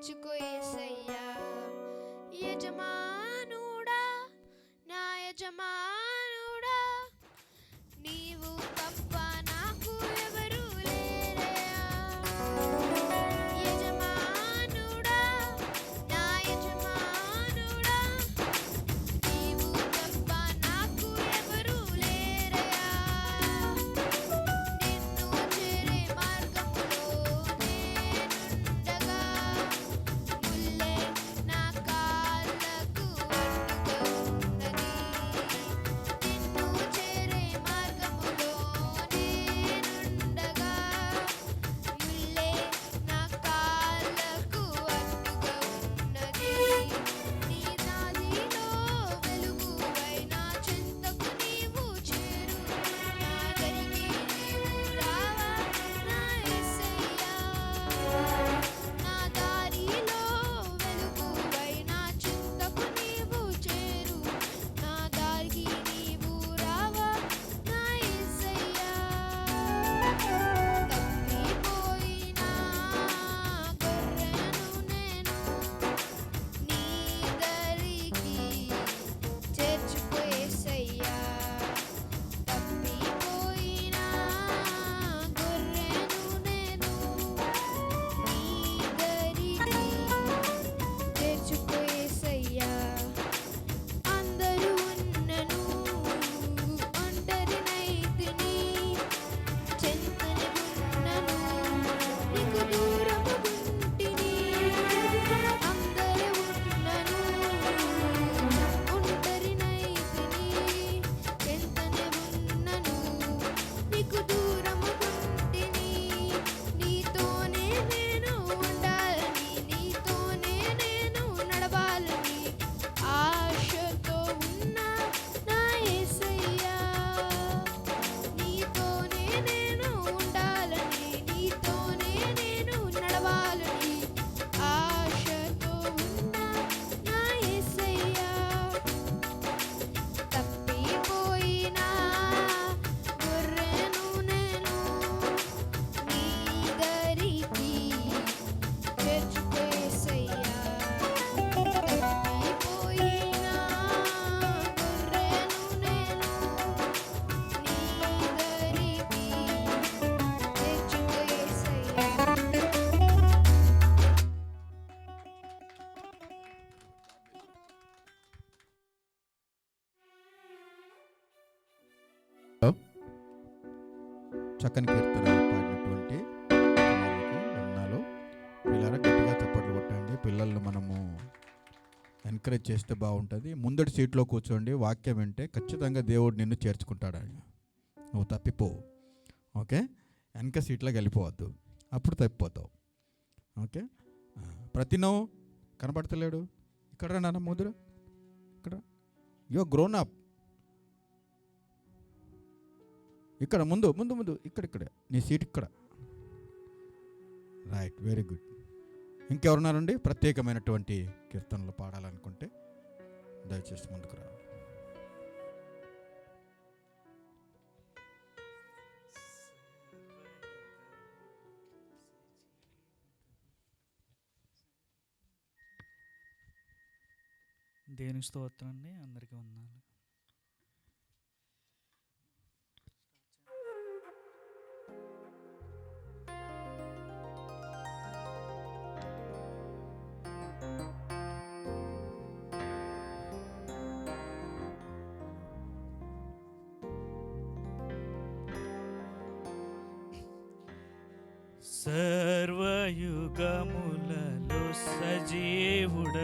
చేర్చుకో యేసయ్యా. యజమానుడా, నా యజమానుడా, నీవు తప్ప నాకు ఎవరు లేరయ్యా. యజమానుడా, నా యజమానుడా, నీవు తప్ప నాకు ఎవరు లేరయ్యా. నిన్ను చేరే మార్గములో నేనుండగా ముల్లే నా కాళ్ళకు అడ్డుగా ఉన్నది. నిన్ను చేరే మార్గములో నేనుండగా ముల్లే నా కాళ్ళకు అడ్డుగా ఉన్నది. నీ దారిలో వెలుగువై నా చెంతకు నీవు చేరు. నా దరికి నీవు రావా నా యేసయ్యా. నా దారిలో వెలుగువై నా చెంతకు నీవు చేరు. నా దారికి నీవు రావా నా యేసయ్యా. తప్పిపోయిన గొర్రెను నేను నీ దరికి చేర్చుకో యేసయ్యా. తప్పిపోయిన గొర్రెను నేను నీ దరికి చేర్చుకో యేసయ్యా. అందరూ ఉన్నను ఒంటరినైతిని, చెంతనే ఉన్నను నీకు దూరముగుంటిని. అందరూ ఉన్నను ఒంటరినైతిని, చెంతనే ఉన్నను నీకు దూరముగుంటిని. నీతోనే నేను ఉండాలని, నీతోనే నేను నడవాలని ఆశతో ఉన్నా నా యేసయ్యా. నీతోనే నేను ఉండాలని, నీతోనే నేను నడవాలని ఆశతో ఉన్నా నా యేసయ్యా. తప్పిపోయిన గొర్రెను నేను నీ దరికి చేర్చుకో యేసయ్యా. తప్పిపోయిన గొర్రెను నేను నీ దరికి చేర్చుకో యేసయ్యా. చక్కని కీర్తన పాడినటువంటి వాళ్ళకి వందనాలు. పిల్లలు గట్టిగా చప్పట్లు కొట్టండి. పిల్లల్ని మనము ఎంకరేజ్ చేస్తే బాగుంటుంది. ముందటి సీట్లో కూర్చోండి. వాక్యం వింటే ఖచ్చితంగా దేవుడు నిన్ను చేర్చుకుంటాడు. నువ్వు తప్పిపోవు. ఓకే, వెనక సీట్లోకి వెళ్ళిపోవద్దు, అప్పుడు తప్పిపోతావు. ఓకే, ప్రతినో కనపడతలేడు. ఇక్కడ నాన్న ముద్ర, ఇక్కడ యో గ్రోన్ అప్, ఇక్కడ ముందు ముందు ముందు, ఇక్కడ నీ సీట్ ఇక్కడ. Right, very good. ఇంకెవరున్నారండి ప్రత్యేకమైనటువంటి కీర్తనలు పాడాలనుకుంటే దయచేసి ముందుకు రావాలి. దేవుని స్తోత్రం అండి. అందరికీ వందనాలు. సర్వయుగములలో సజీవుడ